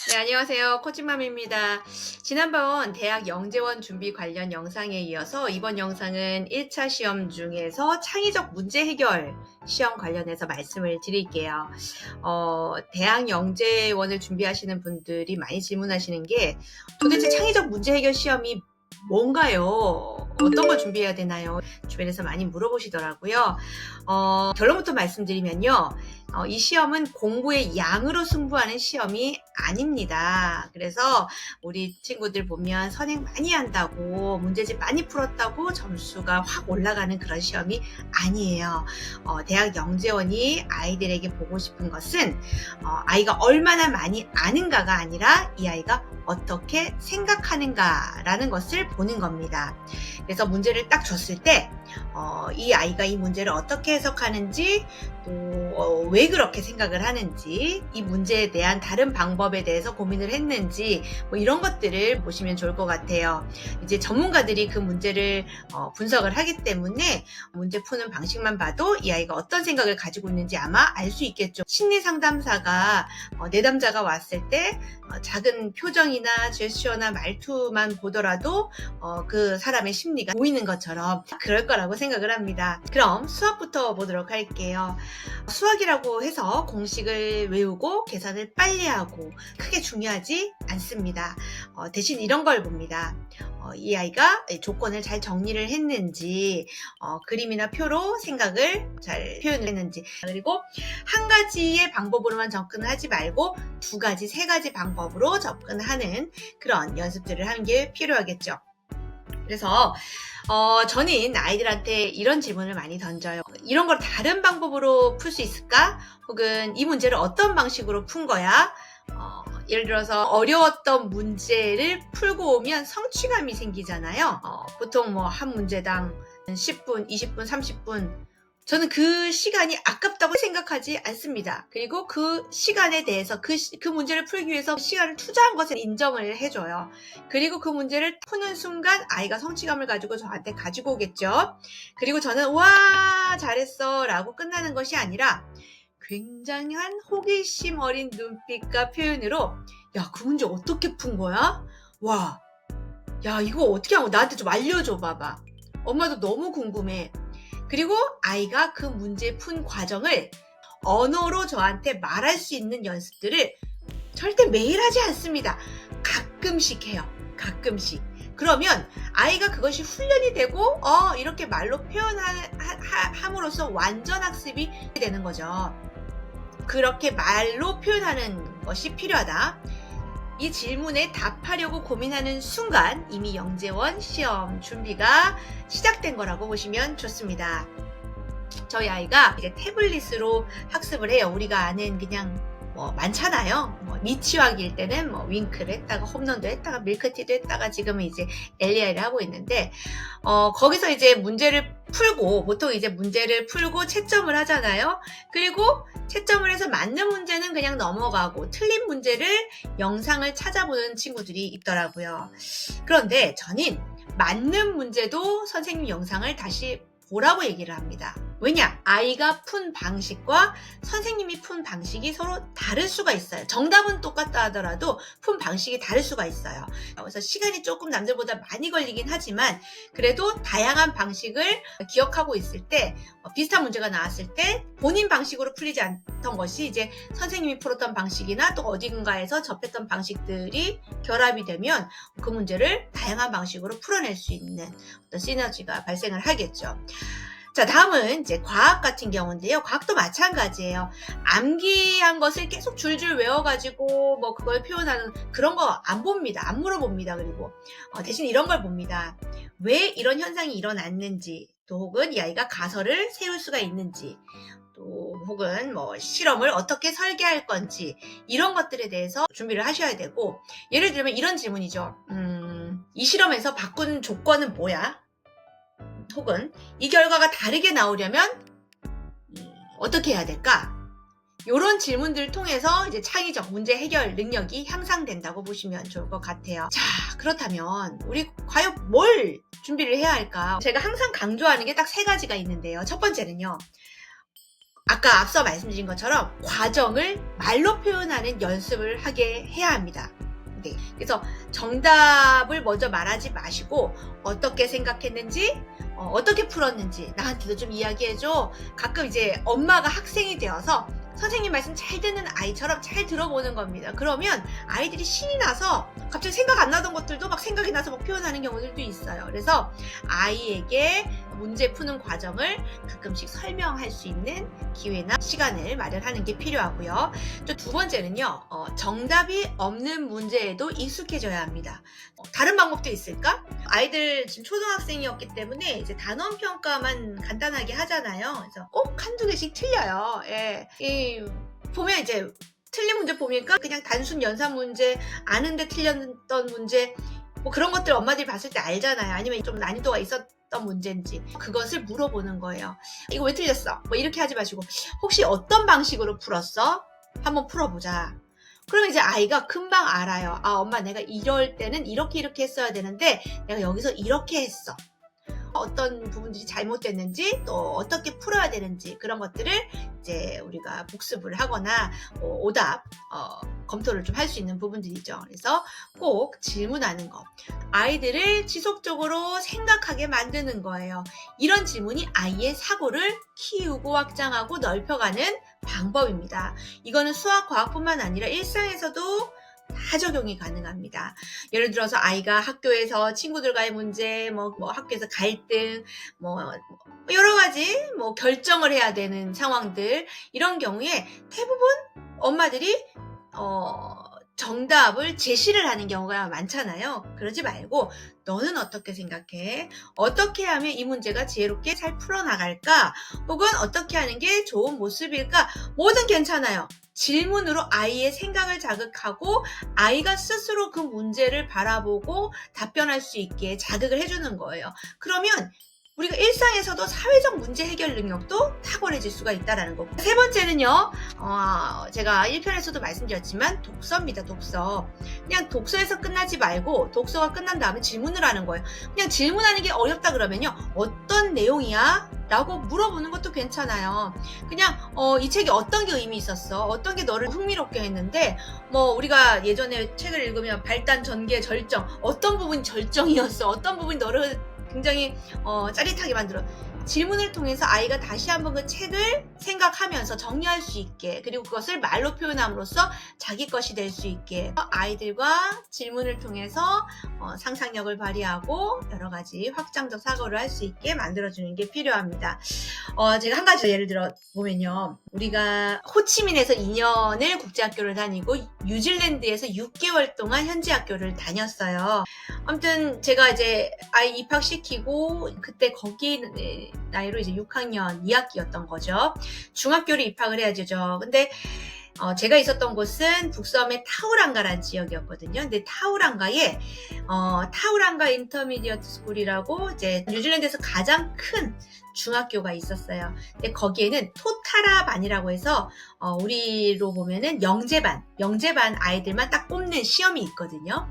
네, 안녕하세요. 코칭맘입니다. 지난번 대학 영재원 준비 관련 영상에 이어서 이번 영상은 1차 시험 중에서 창의적 문제 해결 시험 관련해서 말씀을 드릴게요. 대학 영재원을 준비하시는 분들이 많이 질문하시는 게 도대체 창의적 문제 해결 시험이 뭔가요? 어떤 걸 준비해야 되나요? 주변에서 많이 물어보시더라고요. 결론부터 말씀드리면요. 이 시험은 공부의 양으로 승부하는 시험이 아닙니다. 그래서 우리 친구들 보면 선행 많이 한다고 문제집 많이 풀었다고 점수가 확 올라가는 그런 시험이 아니에요. 대학 영재원이 아이들에게 보고 싶은 것은 아이가 얼마나 많이 아는가가 아니라 이 아이가 어떻게 생각하는가라는 것을 보는 겁니다. 그래서 문제를 딱 줬을 때 이 아이가 이 문제를 어떻게 해석하는지 또 왜 그렇게 생각을 하는지 이 문제에 대한 다른 방법에 대해서 고민을 했는지 뭐 이런 것들을 보시면 좋을 것 같아요. 이제 전문가들이 그 문제를 분석을 하기 때문에 문제 푸는 방식만 봐도 이 아이가 어떤 생각을 가지고 있는지 아마 알 수 있겠죠. 심리 상담사가 내담자가 왔을 때 작은 표정이나 제스처나 말투만 보더라도 그 사람의 심리가 보이는 것처럼 그럴 거라고 생각을 합니다. 그럼 수학부터 보도록 할게요. 수학이라고 해서 공식을 외우고 계산을 빨리 하고 크게 중요하지 않습니다. 대신 이런 걸 봅니다. 이 아이가 조건을 잘 정리를 했는지, 그림이나 표로 생각을 잘 표현을 했는지, 그리고 한 가지의 방법으로만 접근을 하지 말고 두 가지, 세 가지 방법으로 접근하는 그런 연습들을 하는 게 필요하겠죠. 그래서 저는 아이들한테 이런 질문을 많이 던져요. 이런 걸 다른 방법으로 풀 수 있을까? 혹은 이 문제를 어떤 방식으로 푼 거야? 예를 들어서 어려웠던 문제를 풀고 오면 성취감이 생기잖아요. 보통 뭐 한 문제당 10분, 20분, 30분 저는 그 시간이 아깝다고 생각하지 않습니다. 그리고 그 시간에 대해서 그 문제를 풀기 위해서 시간을 투자한 것을 인정을 해줘요. 그리고 그 문제를 푸는 순간 아이가 성취감을 가지고 저한테 가지고 오겠죠. 그리고 저는 와 잘했어 라고 끝나는 것이 아니라 굉장한 호기심 어린 눈빛과 표현으로 야, 그 문제 어떻게 푼 거야? 와, 야, 이거 어떻게 하고 나한테 좀 알려줘 봐봐. 엄마도 너무 궁금해. 그리고 아이가 그 문제 푼 과정을 언어로 저한테 말할 수 있는 연습들을 절대 매일 하지 않습니다. 가끔씩 해요. 가끔씩. 그러면 아이가 그것이 훈련이 되고 이렇게 말로 표현함으로써 완전 학습이 되는 거죠. 그렇게 말로 표현하는 것이 필요하다. 이 질문에 답하려고 고민하는 순간 이미 영재원 시험 준비가 시작된 거라고 보시면 좋습니다. 저희 아이가 이제 태블릿으로 학습을 해요. 우리가 아는 그냥 뭐 많잖아요. 미취학일 때는 뭐 윙크를 했다가 홈런도 했다가 밀크티도 했다가 지금은 이제 LEI를 하고 있는데 거기서 이제 문제를 풀고 보통 이제 문제를 풀고 채점을 하잖아요. 그리고 채점을 해서 맞는 문제는 그냥 넘어가고 틀린 문제를 영상을 찾아보는 친구들이 있더라고요. 그런데 저는 맞는 문제도 선생님 영상을 다시 보라고 얘기를 합니다. 왜냐? 아이가 푼 방식과 선생님이 푼 방식이 서로 다를 수가 있어요. 정답은 똑같다 하더라도 푼 방식이 다를 수가 있어요. 그래서 시간이 조금 남들보다 많이 걸리긴 하지만 그래도 다양한 방식을 기억하고 있을 때 비슷한 문제가 나왔을 때 본인 방식으로 풀리지 않던 것이 이제 선생님이 풀었던 방식이나 또 어딘가에서 접했던 방식들이 결합이 되면 그 문제를 다양한 방식으로 풀어낼 수 있는 어떤 시너지가 발생을 하겠죠. 자, 다음은 이제 과학 같은 경우인데요. 과학도 마찬가지예요. 암기한 것을 계속 줄줄 외워가지고 뭐 그걸 표현하는 그런 거 안 봅니다. 안 물어봅니다. 그리고 대신 이런 걸 봅니다. 왜 이런 현상이 일어났는지, 또 혹은 이 아이가 가설을 세울 수가 있는지, 또 혹은 뭐 실험을 어떻게 설계할 건지 이런 것들에 대해서 준비를 하셔야 되고, 예를 들면 이런 질문이죠. 이 실험에서 바꾼 조건은 뭐야? 혹은 이 결과가 다르게 나오려면 어떻게 해야 될까? 이런 질문들을 통해서 이제 창의적 문제 해결 능력이 향상된다고 보시면 좋을 것 같아요. 자, 그렇다면 우리 과연 뭘 준비를 해야 할까? 제가 항상 강조하는 게 딱 세 가지가 있는데요. 첫 번째는요. 아까 앞서 말씀드린 것처럼 과정을 말로 표현하는 연습을 하게 해야 합니다. 네. 그래서 정답을 먼저 말하지 마시고 어떻게 생각했는지, 어떻게 풀었는지 나한테도 좀 이야기해줘. 가끔 이제 엄마가 학생이 되어서 선생님 말씀 잘 듣는 아이처럼 잘 들어보는 겁니다. 그러면 아이들이 신이 나서 갑자기 생각 안 나던 것들도 막 생각이 나서 막 표현하는 경우들도 있어요. 그래서 아이에게 문제 푸는 과정을 가끔씩 설명할 수 있는 기회나 시간을 마련하는 게 필요하고요. 또 두 번째는요, 정답이 없는 문제에도 익숙해져야 합니다. 다른 방법도 있을까? 아이들 지금 초등학생이었기 때문에 이제 단원 평가만 간단하게 하잖아요. 그래서 꼭 한두 개씩 틀려요. 예. 보면 이제 틀린 문제 보니까 그냥 단순 연산 문제, 아는데 틀렸던 문제, 뭐 그런 것들 엄마들이 봤을 때 알잖아요. 아니면 좀 난이도가 있었던 문제인지 그것을 물어보는 거예요. 이거 왜 틀렸어? 뭐 이렇게 하지 마시고 혹시 어떤 방식으로 풀었어? 한번 풀어보자. 그러면 이제 아이가 금방 알아요. 아, 엄마 내가 이럴 때는 이렇게 했어야 되는데 내가 여기서 이렇게 했어. 어떤 부분들이 잘못됐는지 또 어떻게 풀어야 되는지 그런 것들을 이제 우리가 복습을 하거나 오답 검토를 좀 할 수 있는 부분들이죠. 그래서 꼭 질문하는 거, 아이들을 지속적으로 생각하게 만드는 거예요. 이런 질문이 아이의 사고를 키우고 확장하고 넓혀가는 방법입니다. 이거는 수학, 과학뿐만 아니라 일상에서도 다 적용이 가능합니다. 예를 들어서 아이가 학교에서 친구들과의 문제, 뭐 학교에서 갈등, 여러 가지 결정을 해야 되는 상황들, 이런 경우에 대부분 엄마들이 정답을 제시를 하는 경우가 많잖아요. 그러지 말고 너는 어떻게 생각해? 어떻게 하면 이 문제가 지혜롭게 잘 풀어나갈까? 혹은 어떻게 하는 게 좋은 모습일까? 뭐든 괜찮아요. 질문으로 아이의 생각을 자극하고 아이가 스스로 그 문제를 바라보고 답변할 수 있게 자극을 해주는 거예요. 그러면 우리가 일상에서도 사회적 문제 해결 능력도 탁월해질 수가 있다는 거고. 세 번째는요, 제가 1편에서도 말씀드렸지만 독서입니다. 독서. 그냥 독서에서 끝나지 말고 독서가 끝난 다음에 질문을 하는 거예요. 그냥 질문하는 게 어렵다 그러면요, 어떤 내용이야? 라고 물어보는 것도 괜찮아요. 그냥 이 책이 어떤 게 의미 있었어? 어떤 게 너를 흥미롭게 했는데, 우리가 예전에 책을 읽으면 발단, 전개, 절정, 어떤 부분이 절정이었어? 어떤 부분이 너를 굉장히 짜릿하게 만들어. 질문을 통해서 아이가 다시 한번 그 책을 생각하면서 정리할 수 있게, 그리고 그것을 말로 표현함으로써 자기 것이 될 수 있게 아이들과 질문을 통해서 상상력을 발휘하고 여러 가지 확장적 사고를 할 수 있게 만들어주는 게 필요합니다. 제가 한 가지 예를 들어 보면요, 우리가 호치민에서 2년을 국제학교를 다니고 뉴질랜드에서 6개월 동안 현지 학교를 다녔어요. 아무튼 제가 이제 아이 입학시키고 그때 거기 나이로 이제 6학년 2학기였던 거죠. 중학교를 입학을 해야 되죠. 근데 제가 있었던 곳은 북섬의 타우랑가라는 지역이었거든요. 근데 타우랑가에 타우랑가 인터미디어트 스쿨이라고 이제 뉴질랜드에서 가장 큰 중학교가 있었어요. 근데 거기에는 토타라반이라고 해서 우리로 보면은 영재반 아이들만 딱 뽑는 시험이 있거든요.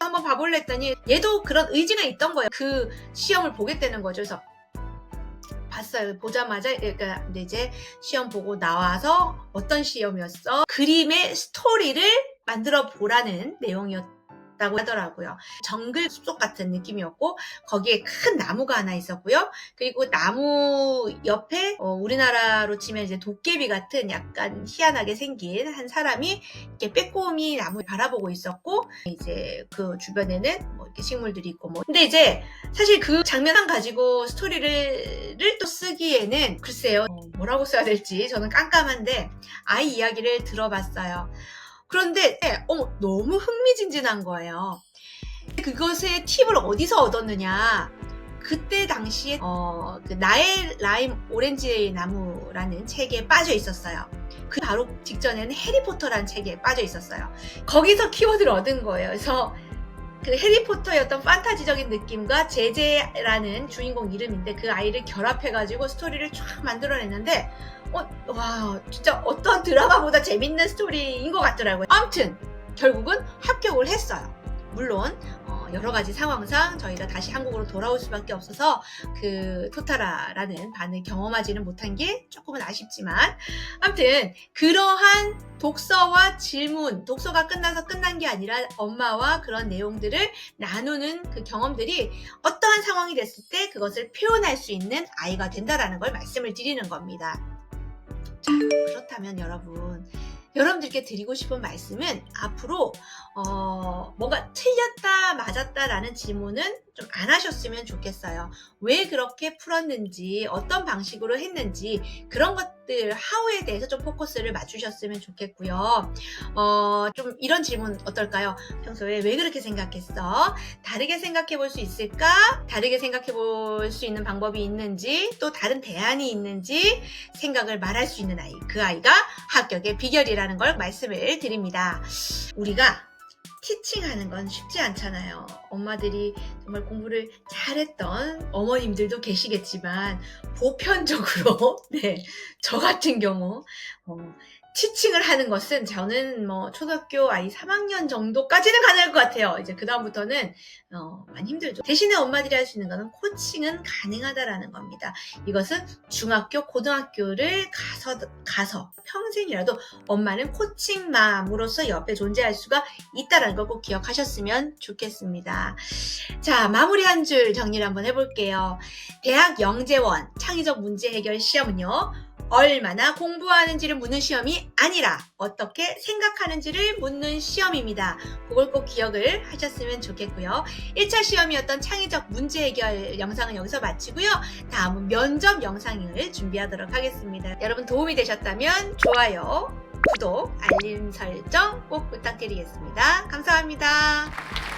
한번 봐볼래 했더니 얘도 그런 의지가 있던 거예요. 그 시험을 보겠다는 거죠. 그래서 봤어요. 보자마자 그러니까 이제 시험 보고 나와서 어떤 시험이었어? 그림의 스토리를 만들어 보라는 내용이었다고 하더라고요. 정글 숲속 같은 느낌이었고 거기에 큰 나무가 하나 있었고요. 그리고 나무 옆에 우리나라로 치면 이제 도깨비 같은 약간 희한하게 생긴 한 사람이 이렇게 빼꼼히 나무를 바라보고 있었고, 이제 그 주변에는 이렇게 식물들이 있고 근데 이제 사실 그 장면만 가지고 스토리를 또 쓰기에는 글쎄요, 뭐라고 써야 될지 저는 깜깜한데 아이 이야기를 들어봤어요. 그런데 너무 흥미진진한 거예요. 그것의 팁을 어디서 얻었느냐, 그때 당시에 그 나의 라임 오렌지 나무라는 책에 빠져 있었어요. 그 바로 직전에는 해리포터라는 책에 빠져 있었어요. 거기서 키워드를 얻은 거예요. 그래서 그 해리포터의 어떤 판타지적인 느낌과 제제라는 주인공 이름인데 그 아이를 결합해가지고 스토리를 쫙 만들어냈는데 와, 진짜 어떤 드라마보다 재밌는 스토리인 것 같더라고요. 아무튼 결국은 합격을 했어요. 물론 여러 가지 상황상 저희가 다시 한국으로 돌아올 수밖에 없어서 그 토타라라는 반을 경험하지는 못한 게 조금은 아쉽지만, 아무튼 그러한 독서와 질문, 독서가 끝나서 끝난 게 아니라 엄마와 그런 내용들을 나누는 그 경험들이 어떠한 상황이 됐을 때 그것을 표현할 수 있는 아이가 된다라는 걸 말씀을 드리는 겁니다. 자, 그렇다면 여러분들께 드리고 싶은 말씀은 앞으로 뭔가 틀렸다 맞았다라는 질문은 좀 안 하셨으면 좋겠어요. 왜 그렇게 풀었는지, 어떤 방식으로 했는지, 그런 것들 하우에 대해서 좀 포커스를 맞추셨으면 좋겠고요. 좀 이런 질문 어떨까요? 평소에 왜 그렇게 생각했어? 다르게 생각해 볼 수 있을까? 다르게 생각해 볼 수 있는 방법이 있는지, 또 다른 대안이 있는지 생각을 말할 수 있는 아이, 그 아이가 합격의 비결이라는 걸 말씀을 드립니다. 우리가 티칭하는 건 쉽지 않잖아요. 엄마들이 정말 공부를 잘했던 어머님들도 계시겠지만 보편적으로 저 같은 경우 티칭을 하는 것은 저는 초등학교 아이 3학년 정도까지는 가능할 것 같아요. 이제 그 다음부터는 많이 힘들죠. 대신에 엄마들이 할 수 있는 것은 코칭은 가능하다라는 겁니다. 이것은 중학교, 고등학교를 가서 평생이라도 엄마는 코칭맘으로서 옆에 존재할 수가 있다라는 걸 꼭 기억하셨으면 좋겠습니다. 자, 마무리 한 줄 정리를 한번 해볼게요. 대학 영재원 창의적 문제 해결 시험은요, 얼마나 공부하는지를 묻는 시험이 아니라 어떻게 생각하는지를 묻는 시험입니다. 그걸 꼭 기억을 하셨으면 좋겠고요. 1차 시험이었던 창의적 문제 해결 영상은 여기서 마치고요. 다음은 면접 영상을 준비하도록 하겠습니다. 여러분 도움이 되셨다면 좋아요, 구독, 알림 설정 꼭 부탁드리겠습니다. 감사합니다.